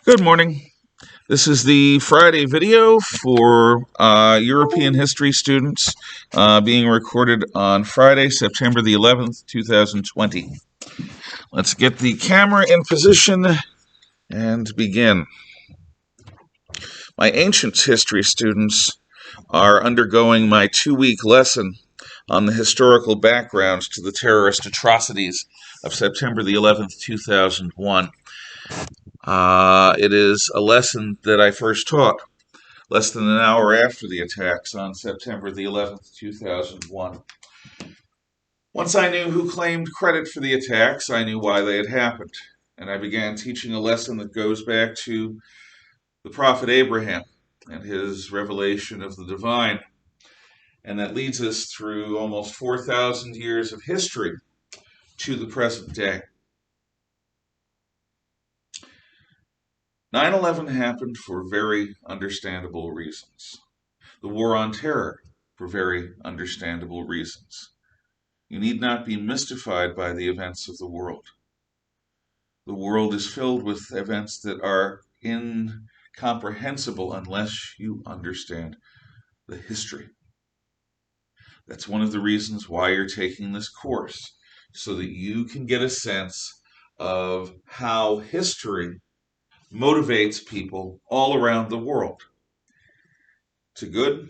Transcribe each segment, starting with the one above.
Good morning. This is the Friday video for European history students being recorded on Friday, September the 11th, 2020. Let's get the camera in position and begin. My ancient history students are undergoing my 2-week lesson on the historical backgrounds to the terrorist atrocities of September the 11th, 2001. It is a lesson that I first taught less than an hour after the attacks on September the 11th, 2001. Once I knew who claimed credit for the attacks, I knew why they had happened, and I began teaching a lesson that goes back to the prophet Abraham and his revelation of the divine, and that leads us through almost 4,000 years of history to the present day. 9/11 happened for very understandable reasons. The war on terror for very understandable reasons. You need not be mystified by the events of the world. The world is filled with events that are incomprehensible unless you understand the history. That's one of the reasons why you're taking this course, so that you can get a sense of how history motivates people all around the world, to good,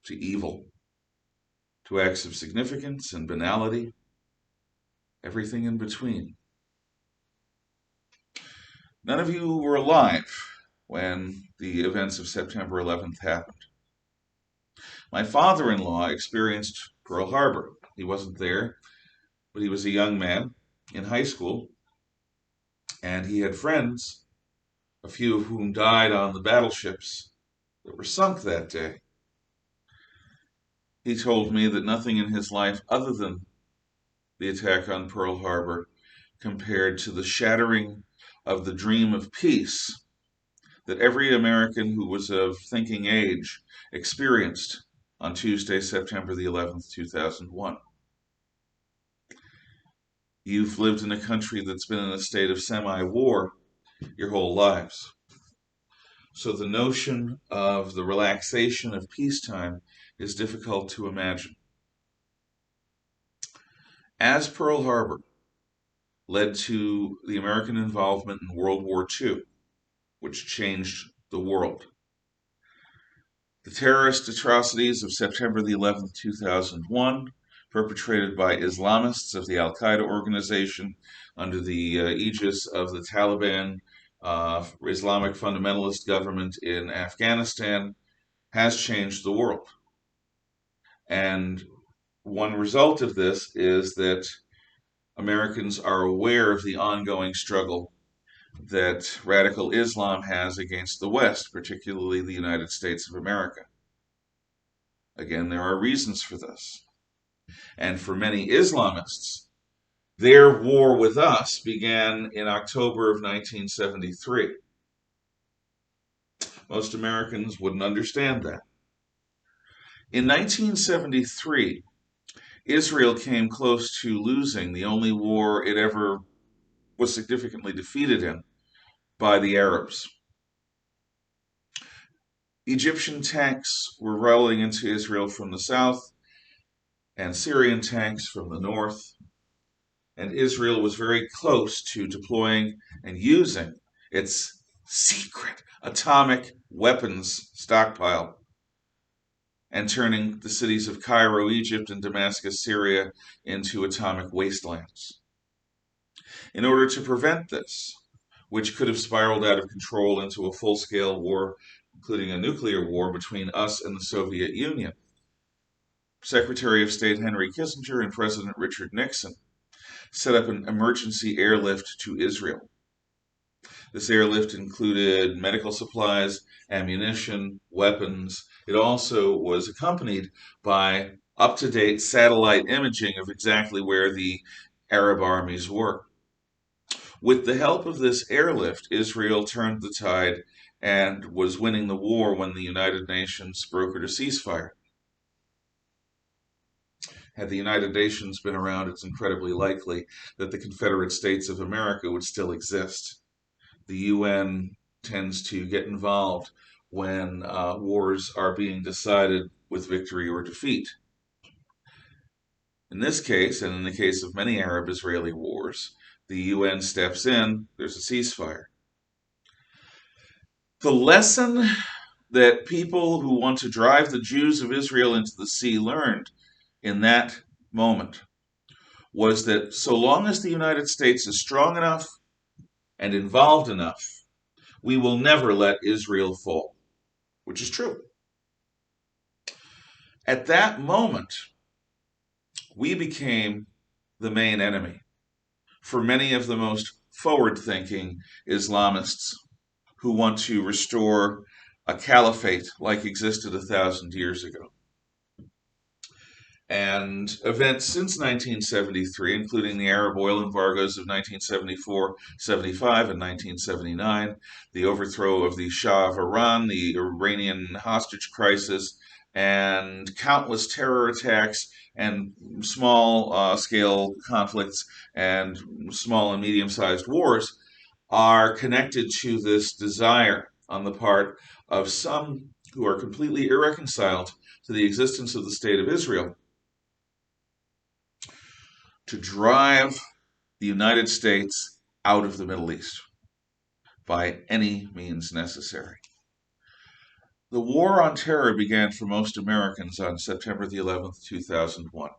to evil, to acts of significance and banality, everything in between. None of you were alive when the events of September 11th happened. My father-in-law experienced Pearl Harbor. He wasn't there, but he was a young man in high school, and he had friends, a few of whom died on the battleships that were sunk that day. He told me that nothing in his life other than the attack on Pearl Harbor compared to the shattering of the dream of peace that every American who was of thinking age experienced on Tuesday, September the 11th, 2001. You've lived in a country that's been in a state of semi-war your whole lives. So the notion of the relaxation of peacetime is difficult to imagine. As Pearl Harbor led to the American involvement in World War II, which changed the world, the terrorist atrocities of September the 11th, 2001, perpetrated by Islamists of the Al-Qaeda organization under the aegis of the Taliban Islamic fundamentalist government in Afghanistan, has changed the world. And one result of this is that Americans are aware of the ongoing struggle that radical Islam has against the West, particularly the United States of America. Again, there are reasons for this. And for many Islamists, their war with us began in October of 1973. Most Americans wouldn't understand that. In 1973, Israel came close to losing the only war it ever was significantly defeated in by the Arabs. Egyptian tanks were rolling into Israel from the south, and Syrian tanks from the north, and Israel was very close to deploying and using its secret atomic weapons stockpile and turning the cities of Cairo, Egypt, and Damascus, Syria into atomic wastelands. In order to prevent this, which could have spiraled out of control into a full-scale war, including a nuclear war between us and the Soviet Union, Secretary of State Henry Kissinger and President Richard Nixon set up an emergency airlift to Israel. This airlift included medical supplies, ammunition, weapons. It also was accompanied by up-to-date satellite imaging of exactly where the Arab armies were. With the help of this airlift, Israel turned the tide and was winning the war when the United Nations brokered a ceasefire. Had the United Nations been around, it's incredibly likely that the Confederate States of America would still exist. the UN tends to get involved when wars are being decided with victory or defeat. In this case, and in the case of many Arab-Israeli wars, the UN steps in, there's a ceasefire. The lesson that people who want to drive the Jews of Israel into the sea learned in that moment was that so long as the United States is strong enough and involved enough, we will never let Israel fall, which is true. At that moment, we became the main enemy for many of the most forward-thinking Islamists who want to restore a caliphate like existed 1,000 years ago. And events since 1973, including the Arab oil embargoes of 1974, 75, and 1979, the overthrow of the Shah of Iran, the Iranian hostage crisis, and countless terror attacks and small-scale conflicts and small and medium-sized wars are connected to this desire on the part of some who are completely irreconciled to the existence of the State of Israel to drive the United States out of the Middle East by any means necessary. The war on terror began for most Americans on September the 11th, 2001.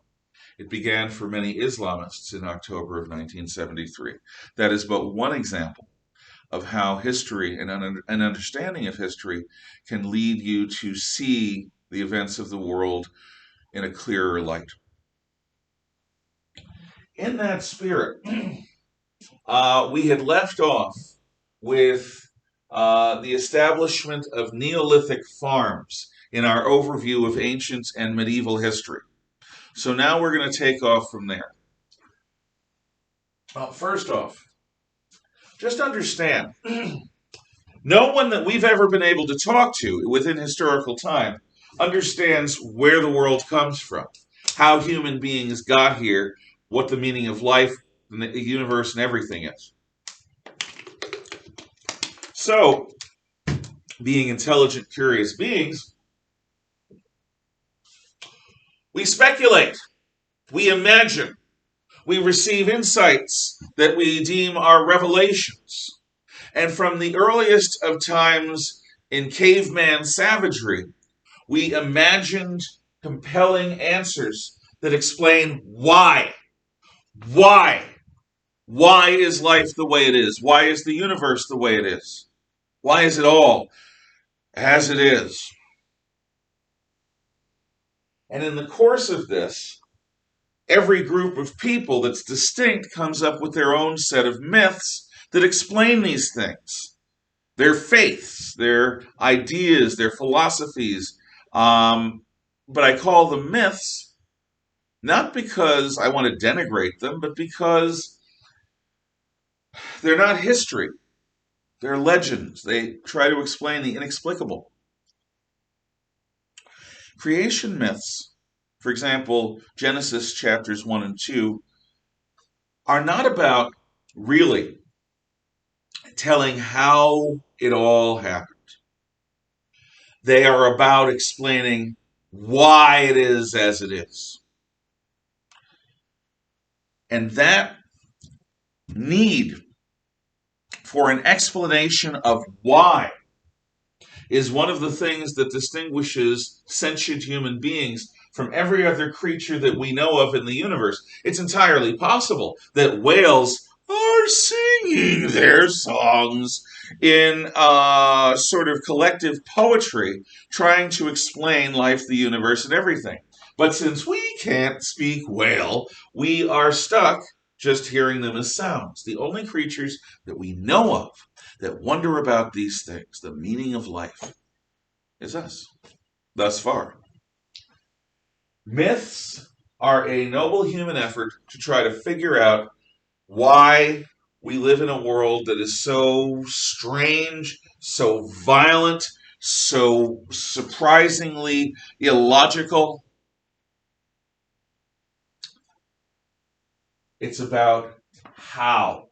It began for many Islamists in October of 1973. That is but one example of how history and an understanding of history can lead you to see the events of the world in a clearer light. In that spirit, we had left off with the establishment of Neolithic farms in our overview of ancient and medieval history. So now we're going to take off from there. Well, first off, just understand, no one that we've ever been able to talk to within historical time understands where the world comes from, how human beings got here, what the meaning of life, the universe, and everything is. So, being intelligent, curious beings, we speculate, we imagine, we receive insights that we deem are revelations. And from the earliest of times in caveman savagery, we imagined compelling answers that explain why. Why? Why is life the way it is? Why is the universe the way it is? Why is it all as it is? And in the course of this, every group of people that's distinct comes up with their own set of myths that explain these things. Their faiths, their ideas, their philosophies. But I call them myths not because I want to denigrate them, but because they're not history. They're legends. They try to explain the inexplicable. Creation myths, for example, Genesis chapters 1 and 2, are not about really telling how it all happened. They are about explaining why it is as it is. And that need for an explanation of why is one of the things that distinguishes sentient human beings from every other creature that we know of in the universe. It's entirely possible that whales are singing their songs in sort of collective poetry, trying to explain life, the universe, and everything. But since we can't speak whale, we are stuck just hearing them as sounds. The only creatures that we know of that wonder about these things, the meaning of life, is us, thus far. Myths are a noble human effort to try to figure out why we live in a world that is so strange, so violent, so surprisingly illogical. It's about how.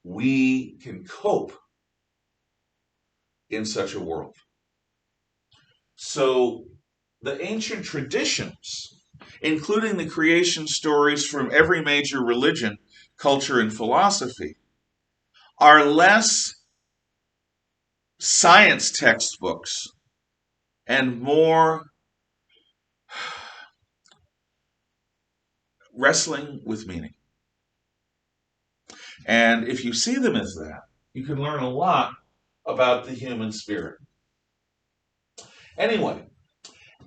we can cope in such a world. So the ancient traditions, including the creation stories from every major religion, culture, and philosophy, are less science textbooks and more wrestling with meaning. And if you see them as that, you can learn a lot about the human spirit. Anyway,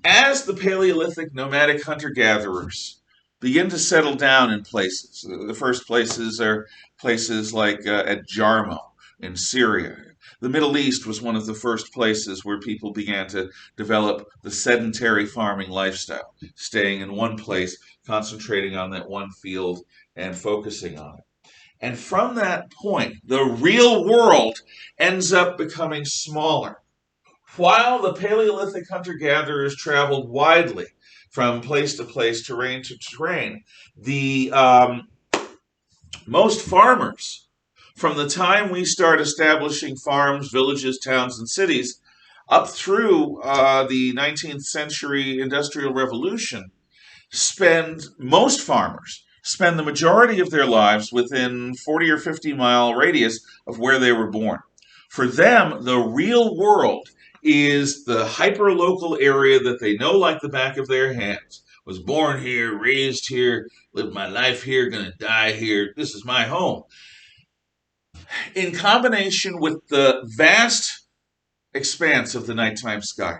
as the Paleolithic nomadic hunter-gatherers begin to settle down in places, the first places are places like at Jarmo in Syria. The Middle East was one of the first places where people began to develop the sedentary farming lifestyle, staying in one place, concentrating on that one field, and focusing on it. And from that point, the real world ends up becoming smaller. While the Paleolithic hunter-gatherers traveled widely from place to place, terrain to terrain, the most farmers, from the time we start establishing farms, villages, towns, and cities, up through the 19th century Industrial Revolution, most farmers spend the majority of their lives within 40 or 50-mile radius of where they were born. For them, the real world is the hyper-local area that they know like the back of their hands. Was born here, raised here, lived my life here, gonna die here. This is my home. In combination with the vast expanse of the nighttime sky.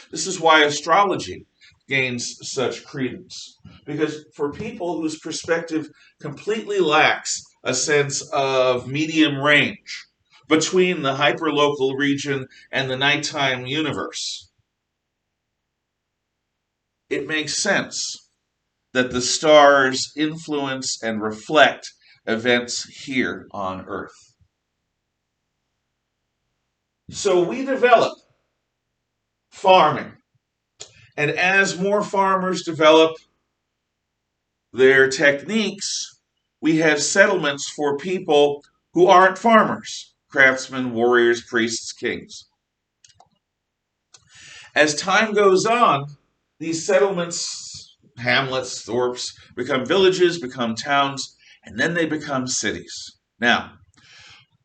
This is why astrology gains such credence. Because for people whose perspective completely lacks a sense of medium range between the hyperlocal region and the nighttime universe, it makes sense that the stars influence and reflect events here on Earth. So we develop farming. And as more farmers develop their techniques, we have settlements for people who aren't farmers, craftsmen, warriors, priests, kings. As time goes on, these settlements, hamlets, thorps, become villages, become towns, and then they become cities. Now,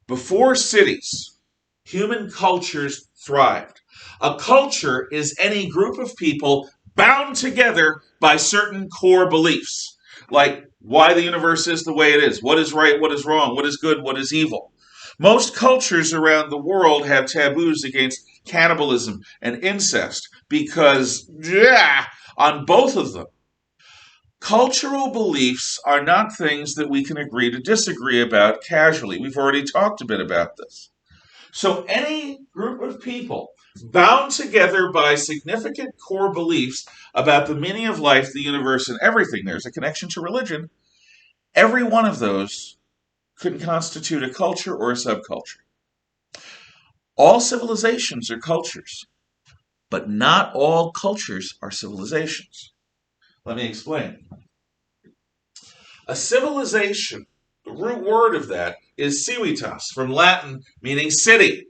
before cities, human cultures thrived. A culture is any group of people bound together by certain core beliefs, like why the universe is the way it is, what is right, what is wrong, what is good, what is evil. Most cultures around the world have taboos against cannibalism and incest because, on both of them. Cultural beliefs are not things that we can agree to disagree about casually. We've already talked a bit about this. So any group of people bound together by significant core beliefs about the meaning of life, the universe, and everything, there's a connection to religion, every one of those could constitute a culture or a subculture. All civilizations are cultures, but not all cultures are civilizations. Let me explain. A civilization, the root word of that is civitas, from Latin meaning city.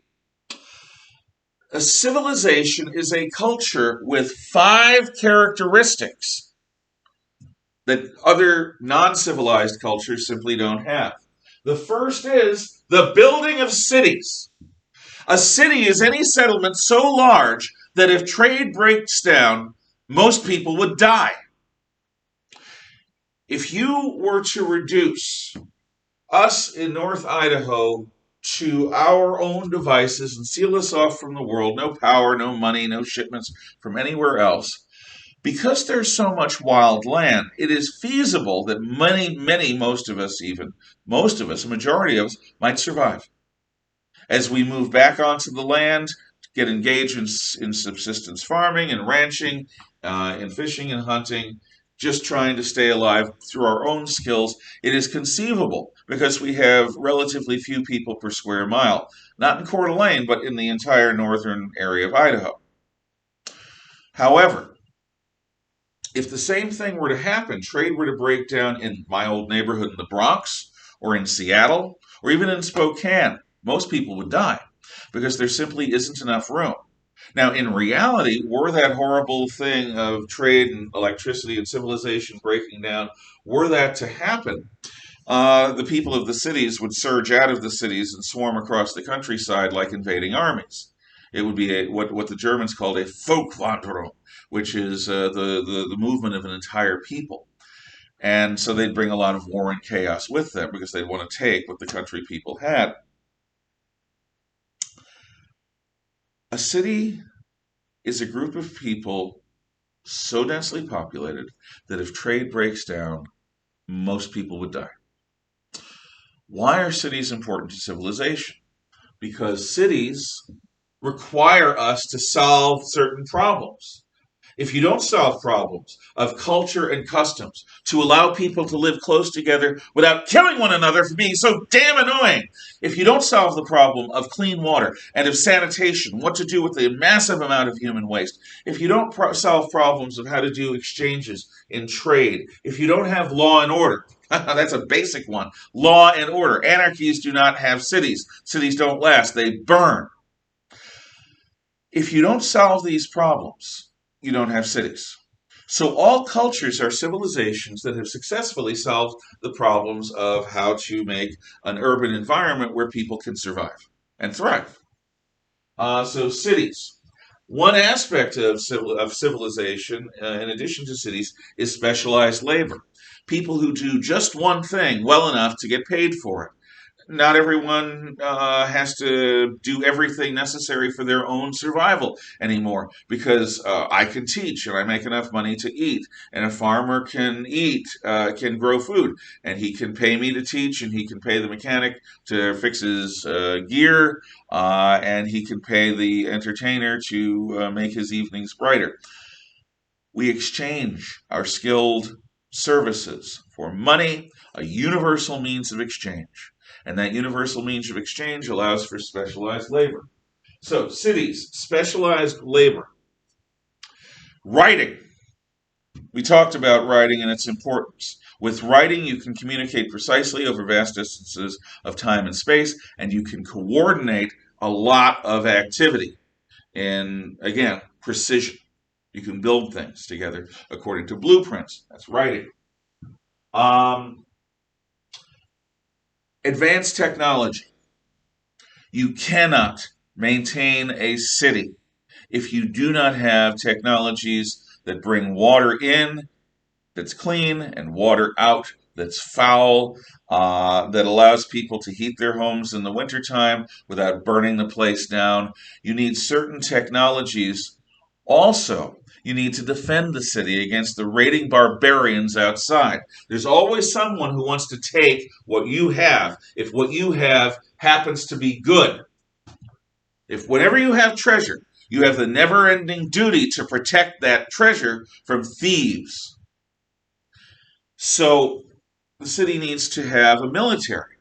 A civilization is a culture with 5 characteristics that other non-civilized cultures simply don't have. The first is the building of cities. A city is any settlement so large that if trade breaks down, most people would die. If you were to reduce us in North Idaho to our own devices and seal us off from the world, no power, no money, no shipments from anywhere else, because there's so much wild land, it is feasible that most of us, a majority of us, might survive. As we move back onto the land, get engaged in subsistence farming and ranching, in fishing and hunting, just trying to stay alive through our own skills, it is conceivable because we have relatively few people per square mile. Not in Coeur d'Alene, but in the entire northern area of Idaho. However, if the same thing were to happen, trade were to break down in my old neighborhood in the Bronx, or in Seattle, or even in Spokane, most people would die because there simply isn't enough room. Now, in reality, were that horrible thing of trade and electricity and civilization breaking down, were that to happen, the people of the cities would surge out of the cities and swarm across the countryside like invading armies. It would be what the Germans called a Volkswanderung, which is the movement of an entire people. And so they'd bring a lot of war and chaos with them because they'd want to take what the country people had. A city is a group of people so densely populated that if trade breaks down, most people would die. Why are cities important to civilization? Because cities require us to solve certain problems. If you don't solve problems of culture and customs to allow people to live close together without killing one another for being so damn annoying, if you don't solve the problem of clean water and of sanitation, what to do with the massive amount of human waste, if you don't solve problems of how to do exchanges in trade, if you don't have law and order, that's a basic one. Law and order. Anarchies do not have cities. Cities don't last. They burn. If you don't solve these problems, you don't have cities. So all cultures are civilizations that have successfully solved the problems of how to make an urban environment where people can survive and thrive. So cities. One aspect of civilization, in addition to cities, is specialized labor. People who do just one thing well enough to get paid for it. Not everyone has to do everything necessary for their own survival anymore because I can teach and I make enough money to eat, and a farmer can can grow food, and he can pay me to teach, and he can pay the mechanic to fix his gear, and he can pay the entertainer to make his evenings brighter. We exchange our skilled services for money, a universal means of exchange. And that universal means of exchange allows for specialized labor. So, cities, specialized labor. Writing. We talked about writing and its importance. With writing, you can communicate precisely over vast distances of time and space, and you can coordinate a lot of activity in, again, precision. You can build things together according to blueprints. That's writing. Advanced technology. You cannot maintain a city if you do not have technologies that bring water in that's clean and water out that's foul, that allows people to heat their homes in the wintertime without burning the place down. You need certain technologies. Also, you need to defend the city against the raiding barbarians outside. There's always someone who wants to take what you have, if what you have happens to be good. If whenever you have treasure, you have the never-ending duty to protect that treasure from thieves. So the city needs to have a military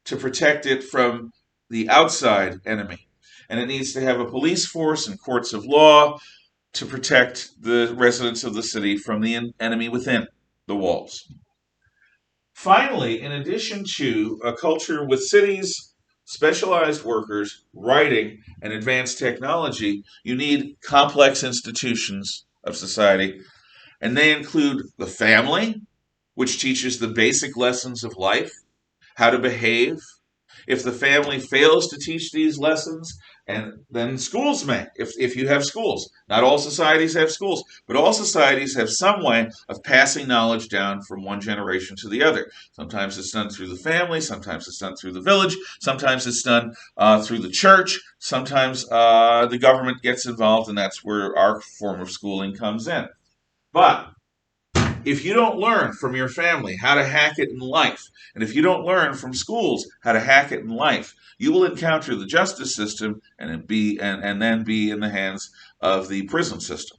to protect it from the outside enemy. And it needs to have a police force and courts of law to protect the residents of the city from the enemy within the walls. Finally, in addition to a culture with cities, specialized workers, writing, and advanced technology, you need complex institutions of society, and they include the family, which teaches the basic lessons of life, how to behave. If the family fails to teach these lessons, and then schools may, if you have schools. Not all societies have schools, but all societies have some way of passing knowledge down from one generation to the other. Sometimes it's done through the family, sometimes it's done through the village, sometimes it's done through the church, sometimes the government gets involved, and that's where our form of schooling comes in. But if you don't learn from your family how to hack it in life, and if you don't learn from schools how to hack it in life, you will encounter the justice system and then be in the hands of the prison system.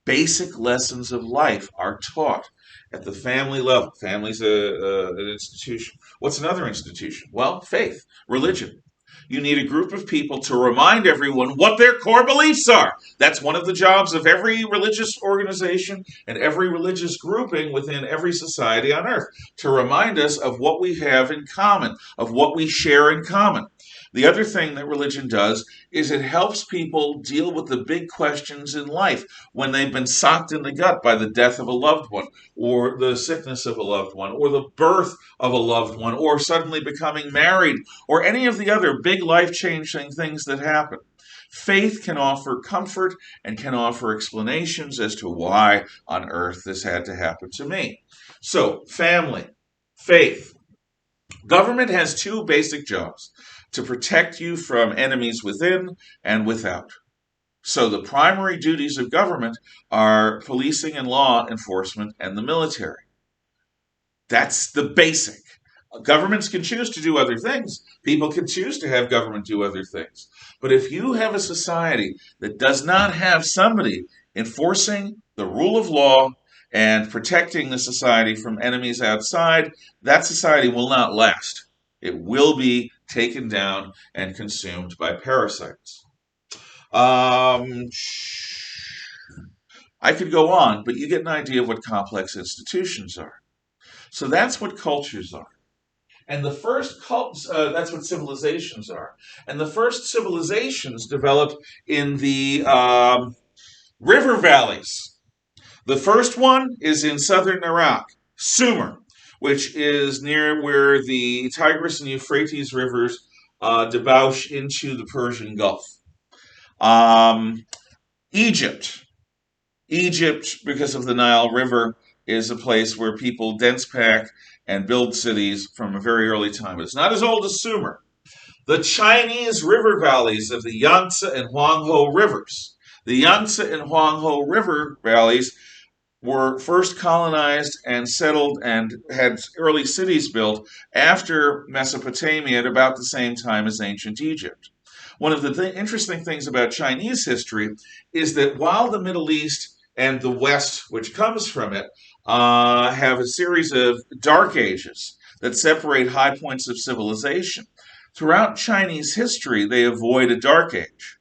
Basic lessons of life are taught at the family level. Family's an institution. What's another institution? Well, faith, religion. You need a group of people to remind everyone what their core beliefs are. That's one of the jobs of every religious organization and every religious grouping within every society on earth, to remind us of what we have in common, of what we share in common. The other thing that religion does is it helps people deal with the big questions in life when they've been socked in the gut by the death of a loved one, or the sickness of a loved one, or the birth of a loved one, or suddenly becoming married, or any of the other big life-changing things that happen. Faith can offer comfort and can offer explanations as to why on earth this had to happen to me. So, family, faith. Government has two basic jobs: to protect you from enemies within and without. So the primary duties of government are policing and law enforcement and the military. That's the basic. Governments can choose to do other things. People can choose to have government do other things. But if you have a society that does not have somebody enforcing the rule of law and protecting the society from enemies outside, that society will not last. It will be taken down and consumed by parasites. I could go on, but you get an idea of what complex institutions are. So that's what cultures are. And the first that's what civilizations are. And the first civilizations developed in the river valleys. The first one is in southern Iraq, Sumer, which is near where the Tigris and Euphrates rivers debouch into the Persian Gulf. Egypt. Egypt, because of the Nile River, is a place where people dense pack and build cities from a very early time. But it's not as old as Sumer. The Chinese river valleys of the Yangtze and Huanghe rivers. The Yangtze and Huanghe river valleys were first colonized and settled and had early cities built after Mesopotamia at about the same time as ancient Egypt. One of the interesting things about Chinese history is that while the Middle East and the West, which comes from it, have a series of dark ages that separate high points of civilization, throughout Chinese history, they avoid a dark age.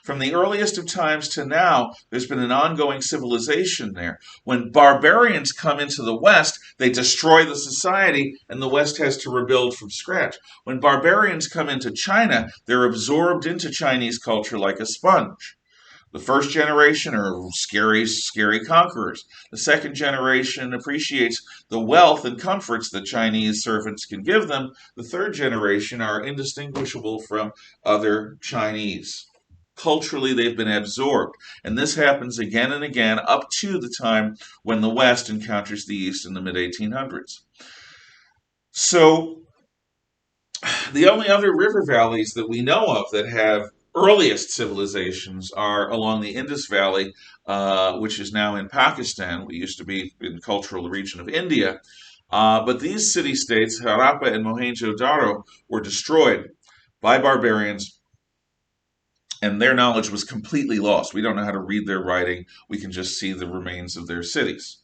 From the earliest of times to now, there's been an ongoing civilization there. When barbarians come into the West, they destroy the society, and the West has to rebuild from scratch. When barbarians come into China, they're absorbed into Chinese culture like a sponge. The first generation are scary, scary conquerors. The second generation appreciates the wealth and comforts that Chinese servants can give them. The third generation are indistinguishable from other Chinese. Culturally, they've been absorbed. And this happens again and again up to the time when the West encounters the East in the mid-1800s. So, the only other river valleys that we know of that have earliest civilizations are along the Indus Valley, which is now in Pakistan. We used to be in the cultural region of India. But these city-states, Harappa and Mohenjo-Daro, were destroyed by barbarians, and their knowledge was completely lost. We don't know how to read their writing. We can just see the remains of their cities.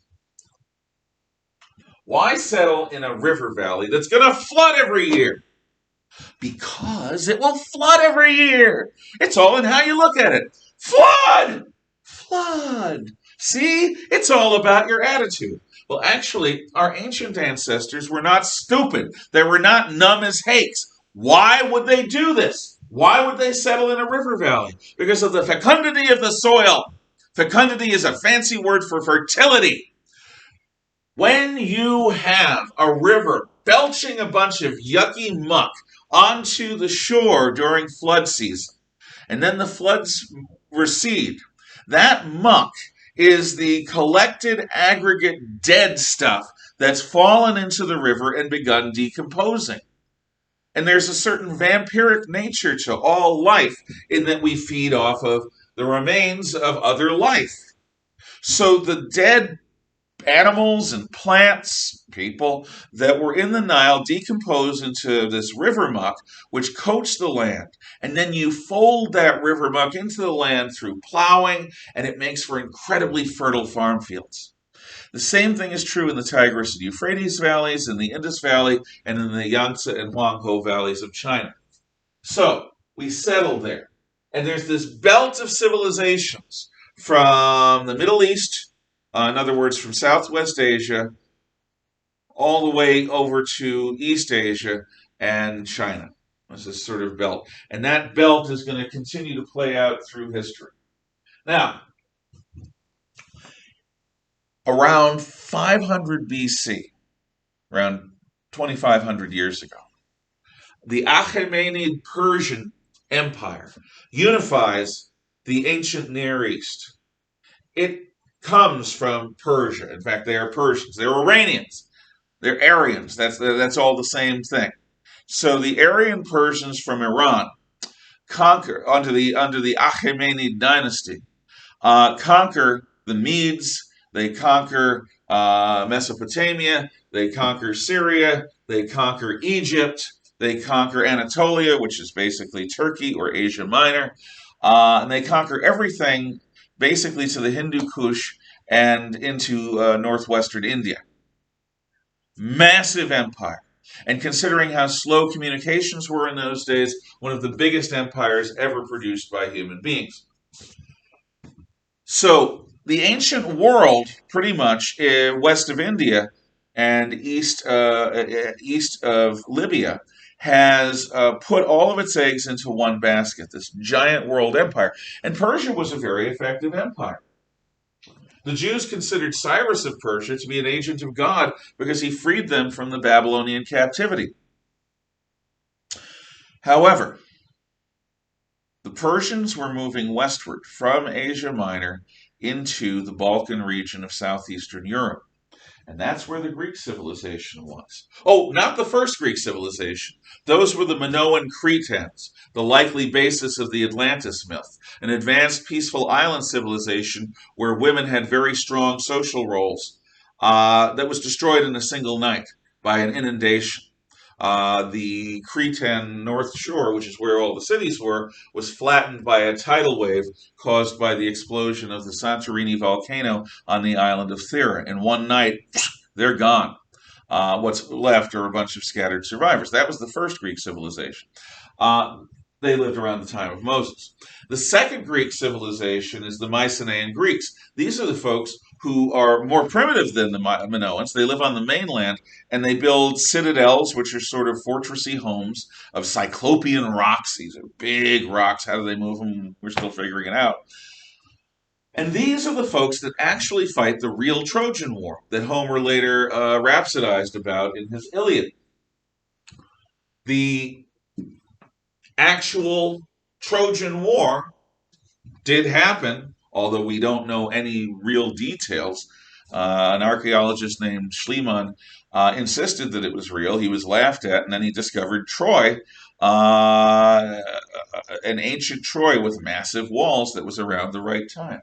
Why settle in a river valley that's going to flood every year? Because it will flood every year. It's all in how you look at it. Flood! Flood! See? It's all about your attitude. Well, actually, our ancient ancestors were not stupid. They were not numb as hakes. Why would they do this? Why would they settle in a river valley? Because of the fecundity of the soil. Fecundity is a fancy word for fertility. When you have a river belching a bunch of yucky muck onto the shore during flood season, and then the floods recede, that muck is the collected aggregate dead stuff that's fallen into the river and begun decomposing. And there's a certain vampiric nature to all life in that we feed off of the remains of other life. So the dead animals and plants, people that were in the Nile decompose into this river muck, which coats the land. And then you fold that river muck into the land through plowing, and it makes for incredibly fertile farm fields. The same thing is true in the Tigris and Euphrates valleys, in the Indus Valley, and in the Yangtze and Huanghe valleys of China. So we settle there. And there's this belt of civilizations from the Middle East, in other words, from Southwest Asia, all the way over to East Asia and China. It's this sort of belt. And that belt is going to continue to play out through history. Now, around 500 BC, around 2,500 years ago, the Achaemenid Persian Empire unifies the ancient Near East. It comes from Persia. In fact, they are Persians. They're Iranians. They're Aryans. That's all the same thing. So the Aryan Persians from Iran conquer under the Achaemenid dynasty, conquer the Medes. They conquer Mesopotamia. They conquer Syria. They conquer Egypt. They conquer Anatolia, which is basically Turkey or Asia Minor. And they conquer everything basically to the Hindu Kush and into northwestern India. Massive empire. And considering how slow communications were in those days, one of the biggest empires ever produced by human beings. So the ancient world, pretty much west of India and east of Libya, has put all of its eggs into one basket. This giant world empire, and Persia was a very effective empire. The Jews considered Cyrus of Persia to be an agent of God because he freed them from the Babylonian captivity. However, the Persians were moving westward from Asia Minor into the Balkan region of southeastern Europe. And that's where the Greek civilization was. Oh, not the first Greek civilization. Those were the Minoan Cretans, the likely basis of the Atlantis myth, an advanced peaceful island civilization where women had very strong social roles that was destroyed in a single night by an inundation. The Cretan North Shore, which is where all the cities were, was flattened by a tidal wave caused by the explosion of the Santorini volcano on the island of Thera. In one night, they're gone. What's left are a bunch of scattered survivors. That was the first Greek civilization. They lived around the time of Moses. The second Greek civilization is the Mycenaean Greeks. These are the folks who are more primitive than the Minoans. They live on the mainland and they build citadels, which are sort of fortressy homes of cyclopean rocks. These are big rocks. How do they move them? We're still figuring it out. And these are the folks that actually fight the real Trojan War that Homer later rhapsodized about in his Iliad. The actual Trojan War did happen, although we don't know any real details. An archaeologist named Schliemann insisted that it was real. He was laughed at, and then he discovered Troy, an ancient Troy with massive walls that was around the right time.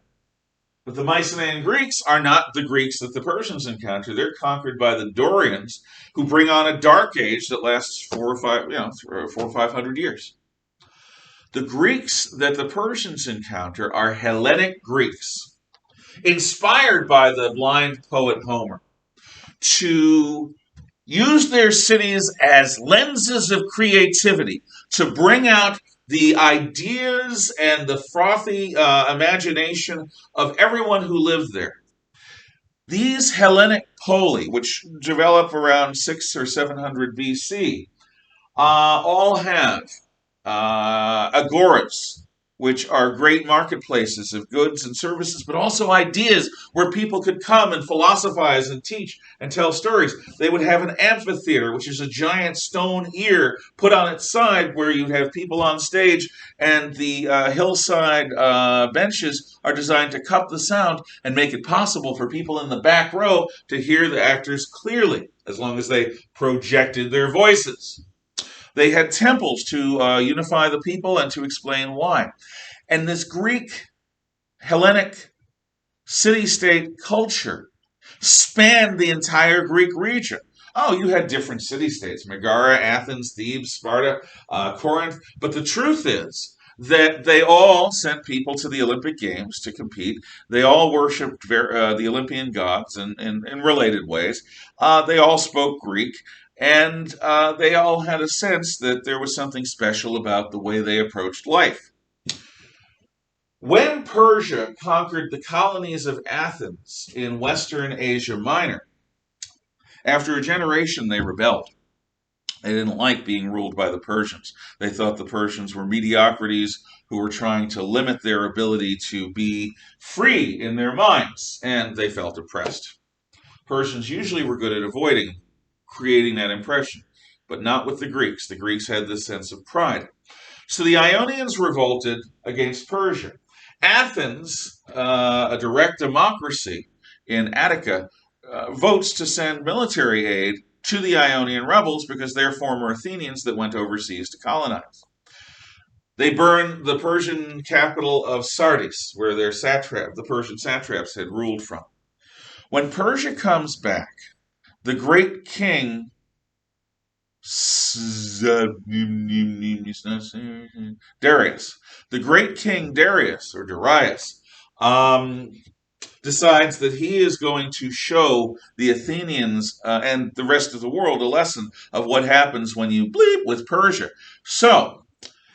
But the Mycenaean Greeks are not the Greeks that the Persians encounter. They're conquered by the Dorians, who bring on a dark age that lasts 400 or 500 years. The Greeks that the Persians encounter are Hellenic Greeks, inspired by the blind poet Homer, to use their cities as lenses of creativity, to bring out the ideas and the frothy imagination of everyone who lived there. These Hellenic poli, which develop around 6 or 700 BC, all have agoras, which are great marketplaces of goods and services, but also ideas where people could come and philosophize and teach and tell stories. They would have an amphitheater, which is a giant stone ear put on its side where you'd have people on stage, and the hillside benches are designed to cup the sound and make it possible for people in the back row to hear the actors clearly, as long as they projected their voices. They had temples to unify the people and to explain why. And this Greek Hellenic city-state culture spanned the entire Greek region. Oh, you had different city-states, Megara, Athens, Thebes, Sparta, Corinth. But the truth is that they all sent people to the Olympic Games to compete. They all worshipped the Olympian gods in related ways. They all spoke Greek. And they all had a sense that there was something special about the way they approached life. When Persia conquered the colonies of Athens in Western Asia Minor, after a generation they rebelled. They didn't like being ruled by the Persians. They thought the Persians were mediocrities who were trying to limit their ability to be free in their minds, and they felt oppressed. Persians usually were good at avoiding creating that impression, but not with the Greeks. The Greeks had this sense of pride. So the Ionians revolted against Persia. Athens, a direct democracy in Attica, votes to send military aid to the Ionian rebels because they're former Athenians that went overseas to colonize. They burn the Persian capital of Sardis, where the Persian satraps had ruled from. When Persia comes back, the great king Darius, the great king Darius, or Darius, decides that he is going to show the Athenians and the rest of the world a lesson of what happens when you bleep with Persia. So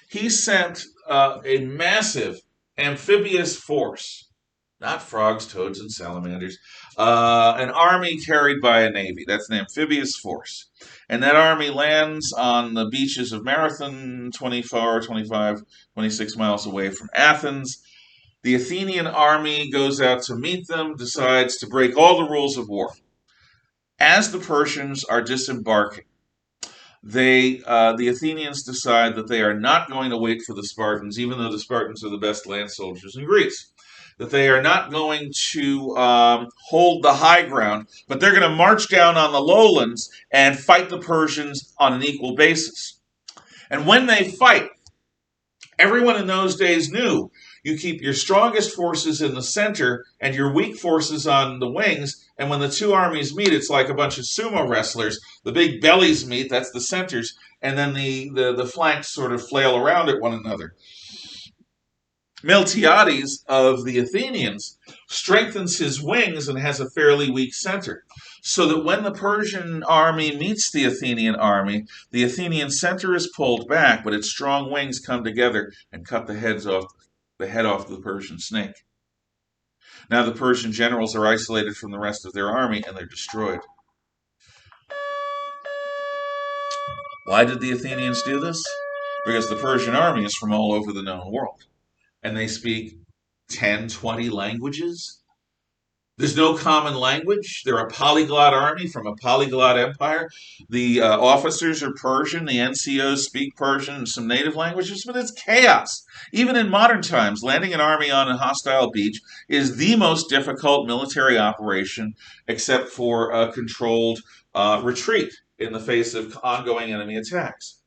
he sent a massive amphibious force, not frogs, toads, and salamanders, an army carried by a navy. That's an amphibious force. And that army lands on the beaches of Marathon, 24, 25, 26 miles away from Athens. The Athenian army goes out to meet them, decides to break all the rules of war. As the Persians are disembarking, the Athenians decide that they are not going to wait for the Spartans, even though the Spartans are the best land soldiers in Greece. That they are not going to hold the high ground, but they're going to march down on the lowlands and fight the Persians on an equal basis. And when they fight, everyone in those days knew you keep your strongest forces in the center and your weak forces on the wings. And when the two armies meet, it's like a bunch of sumo wrestlers. The big bellies meet, that's the centers, and then the flanks sort of flail around at one another. Miltiades of the Athenians strengthens his wings and has a fairly weak center, so that when the Persian army meets the Athenian army, the Athenian center is pulled back, but its strong wings come together and cut the head off the Persian snake. Now the Persian generals are isolated from the rest of their army and they're destroyed. Why did the Athenians do this? Because the Persian army is from all over the known world. And they speak 10, 20 languages. There's no common language. They're a polyglot army from a polyglot empire. The officers are Persian. The NCOs speak Persian and some native languages, but it's chaos. Even in modern times, landing an army on a hostile beach is the most difficult military operation, except for a controlled retreat in the face of ongoing enemy attacks.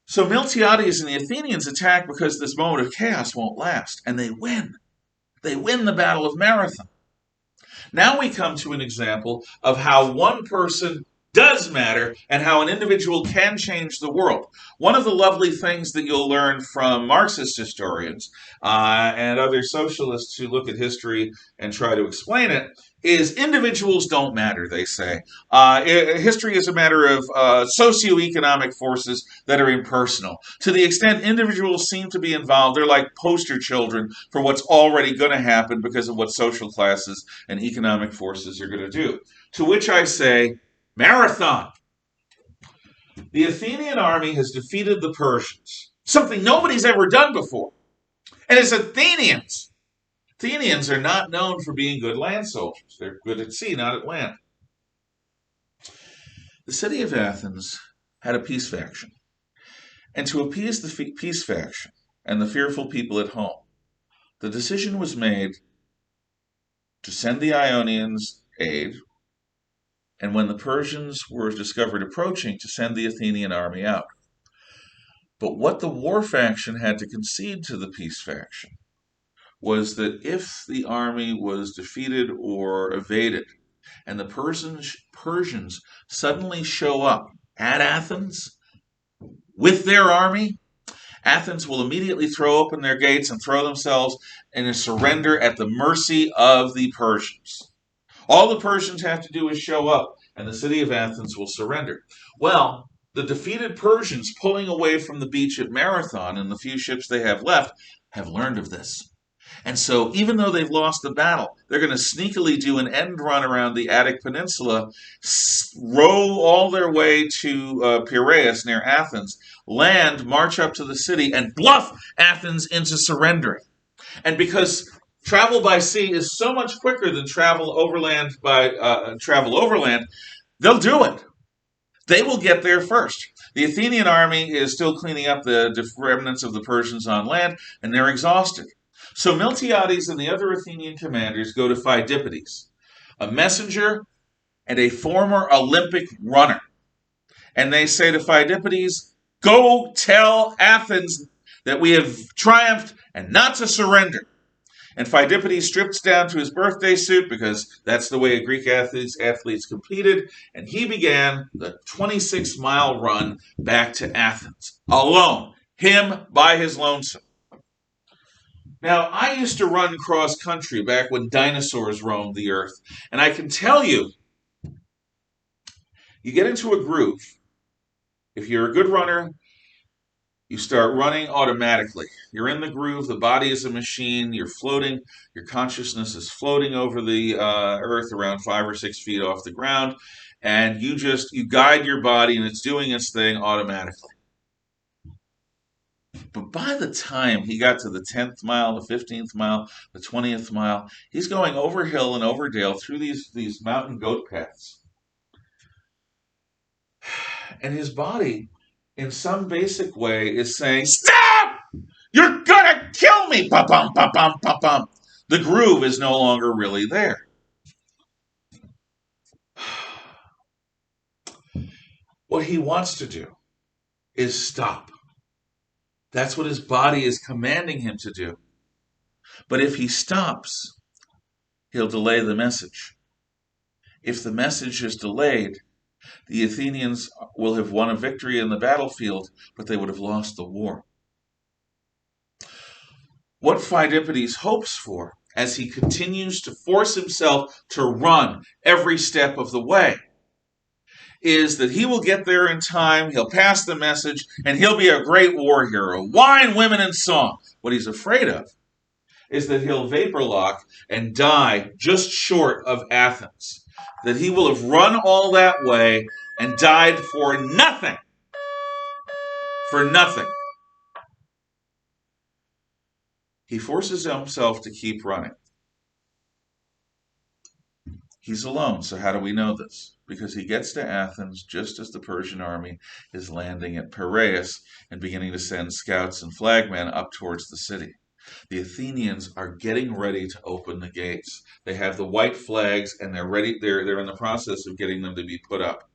So Miltiades and the Athenians attack because this moment of chaos won't last, and they win. They win the Battle of Marathon. Now we come to an example of how one person does matter and how an individual can change the world. One of the lovely things that you'll learn from Marxist historians and other socialists who look at history and try to explain it is individuals don't matter, they say. History is a matter of socioeconomic forces that are impersonal. To the extent individuals seem to be involved, they're like poster children for what's already going to happen because of what social classes and economic forces are going to do. To which I say, Marathon! The Athenian army has defeated the Persians, something nobody's ever done before. And it's Athenians. Athenians are not known for being good land soldiers. They're good at sea, not at land. The city of Athens had a peace faction. And to appease the peace faction and the fearful people at home, the decision was made to send the Ionians aid, and when the Persians were discovered approaching, to send the Athenian army out. But what the war faction had to concede to the peace faction was that if the army was defeated or evaded, and the Persians suddenly show up at Athens with their army, Athens will immediately throw open their gates and throw themselves in a surrender at the mercy of the Persians. All the Persians have to do is show up, and the city of Athens will surrender. Well, the defeated Persians pulling away from the beach at Marathon and the few ships they have left have learned of this. And so, even though they've lost the battle, they're going to sneakily do an end run around the Attic Peninsula, row all their way to Piraeus near Athens, land, march up to the city, and bluff Athens into surrendering. And because travel by sea is so much quicker than travel overland, they'll do it. They will get there first. The Athenian army is still cleaning up the remnants of the Persians on land, and they're exhausted. So Miltiades and the other Athenian commanders go to Pheidippides, a messenger and a former Olympic runner. And they say to Pheidippides, go tell Athens that we have triumphed and not to surrender. And Pheidippides strips down to his birthday suit because that's the way Greek athletes competed. And he began the 26-mile run back to Athens, alone, him by his lonesome. Now, I used to run cross-country back when dinosaurs roamed the earth. And I can tell you, you get into a groove. If you're a good runner, you start running automatically. You're in the groove. The body is a machine. You're floating. Your consciousness is floating over the earth around 5 or 6 feet off the ground. And you guide your body, and it's doing its thing automatically. But by the time he got to the 10th mile, the 15th mile, the 20th mile, he's going over hill and over dale through these mountain goat paths. And his body, in some basic way, is saying, stop! You're gonna kill me! Ba-bum, ba-bum, ba-bum. The groove is no longer really there. What he wants to do is stop. That's what his body is commanding him to do. But if he stops, he'll delay the message. If the message is delayed, the Athenians will have won a victory in the battlefield, but they would have lost the war. What Pheidippides hopes for, as he continues to force himself to run every step of the way, is that he will get there in time, he'll pass the message, and he'll be a great war hero. Wine, women, and song. What he's afraid of is that he'll vapor lock and die just short of Athens. That he will have run all that way and died for nothing. For nothing. He forces himself to keep running. He's alone, so how do we know this? Because he gets to Athens just as the Persian army is landing at Piraeus and beginning to send scouts and flagmen up towards the city. The Athenians are getting ready to open the gates. They have the white flags and they're ready. They're in the process of getting them to be put up.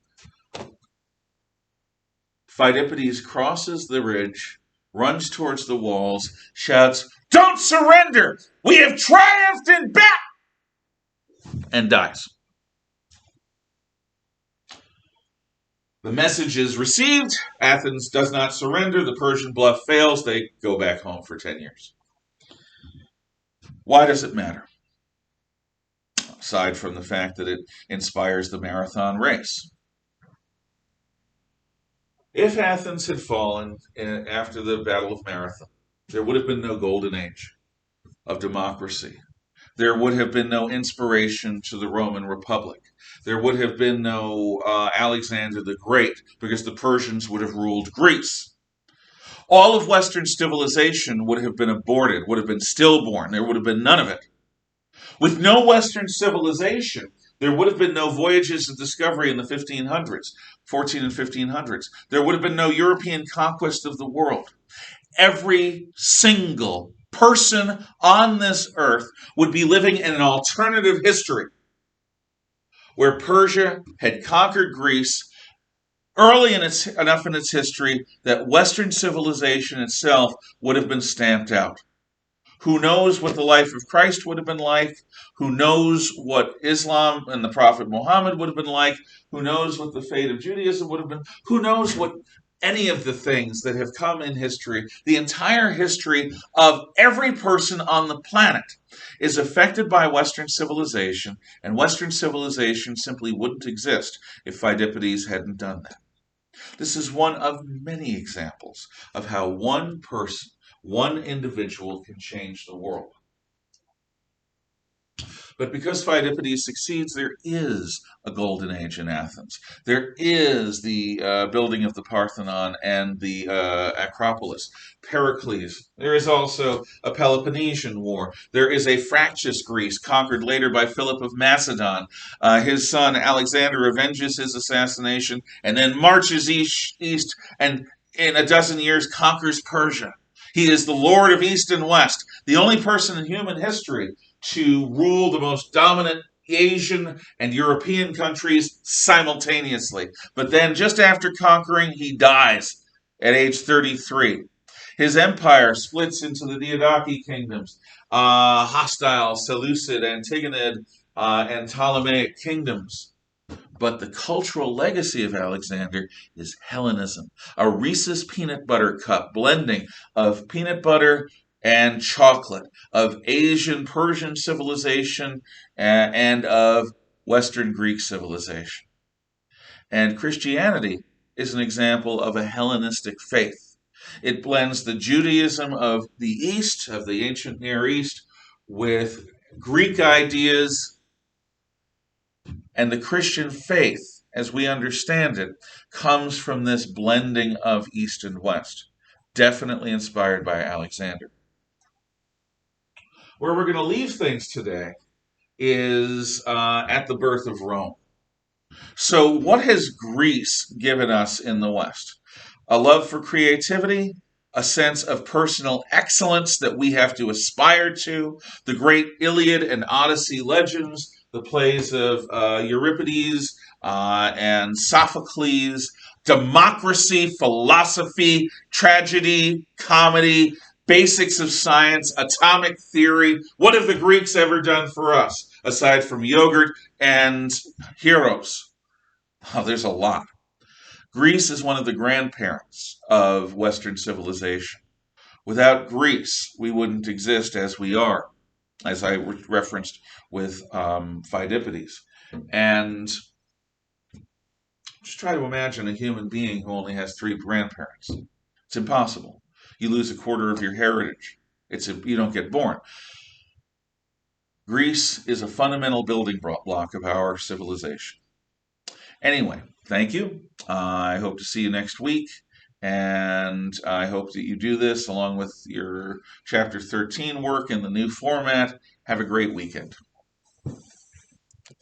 Pheidippides crosses the ridge, runs towards the walls, shouts, "Don't surrender! We have triumphed in battle!" and dies. The message is received. Athens does not surrender. The Persian bluff fails. They go back home for 10 years. Why does it matter? Aside from the fact that it inspires the marathon race. If Athens had fallen after the Battle of Marathon, there would have been no golden age of democracy. There would have been no inspiration to the Roman Republic. There would have been no Alexander the Great, because the Persians would have ruled Greece. All of Western civilization would have been aborted, would have been stillborn. There would have been none of it. With no Western civilization, there would have been no voyages of discovery in the 1500s, 14 and 1500s. There would have been no European conquest of the world. Every single person on this earth would be living in an alternative history where Persia had conquered Greece early enough in its history that Western civilization itself would have been stamped out. Who knows what the life of Christ would have been like? Who knows what Islam and the Prophet Muhammad would have been like? Who knows what the fate of Judaism would have been? Who knows what any of the things that have come in history, the entire history of every person on the planet is affected by Western civilization, and Western civilization simply wouldn't exist if Pheidippides hadn't done that. This is one of many examples of how one person, one individual can change the world. But because Pheidippides succeeds, there is a golden age in Athens. There is the building of the Parthenon and the Acropolis, Pericles. There is also a Peloponnesian War. There is a fractious Greece conquered later by Philip of Macedon. His son Alexander avenges his assassination and then marches east and in a dozen years conquers Persia. He is the Lord of East and West, the only person in human history to rule the most dominant Asian and European countries simultaneously. But then, just after conquering, he dies at age 33. His empire splits into the Diadochi kingdoms, hostile Seleucid, Antigonid, and Ptolemaic kingdoms. But the cultural legacy of Alexander is Hellenism, a Reese's peanut butter cup blending of peanut butter and chocolate, of Asian Persian civilization and of Western Greek civilization. And Christianity is an example of a Hellenistic faith. It blends the Judaism of the East, of the ancient Near East, with Greek ideas, and the Christian faith, as we understand it, comes from this blending of East and West, definitely inspired by Alexander. Where we're going to leave things today is at the birth of Rome. So, what has Greece given us in the West? A love for creativity, a sense of personal excellence that we have to aspire to, the great Iliad and Odyssey legends, the plays of Euripides and Sophocles, democracy, philosophy, tragedy, comedy, basics of science, atomic theory. What have the Greeks ever done for us, aside from yogurt and heroes? Oh, there's a lot. Greece is one of the grandparents of Western civilization. Without Greece, we wouldn't exist as we are, as I referenced with Pheidippides. And just try to imagine a human being who only has three grandparents. It's impossible. You lose a quarter of your heritage. You don't get born. Greece is a fundamental building block of our civilization. Anyway, thank you. I hope to see you next week. And I hope that you do this along with your Chapter 13 work in the new format. Have a great weekend.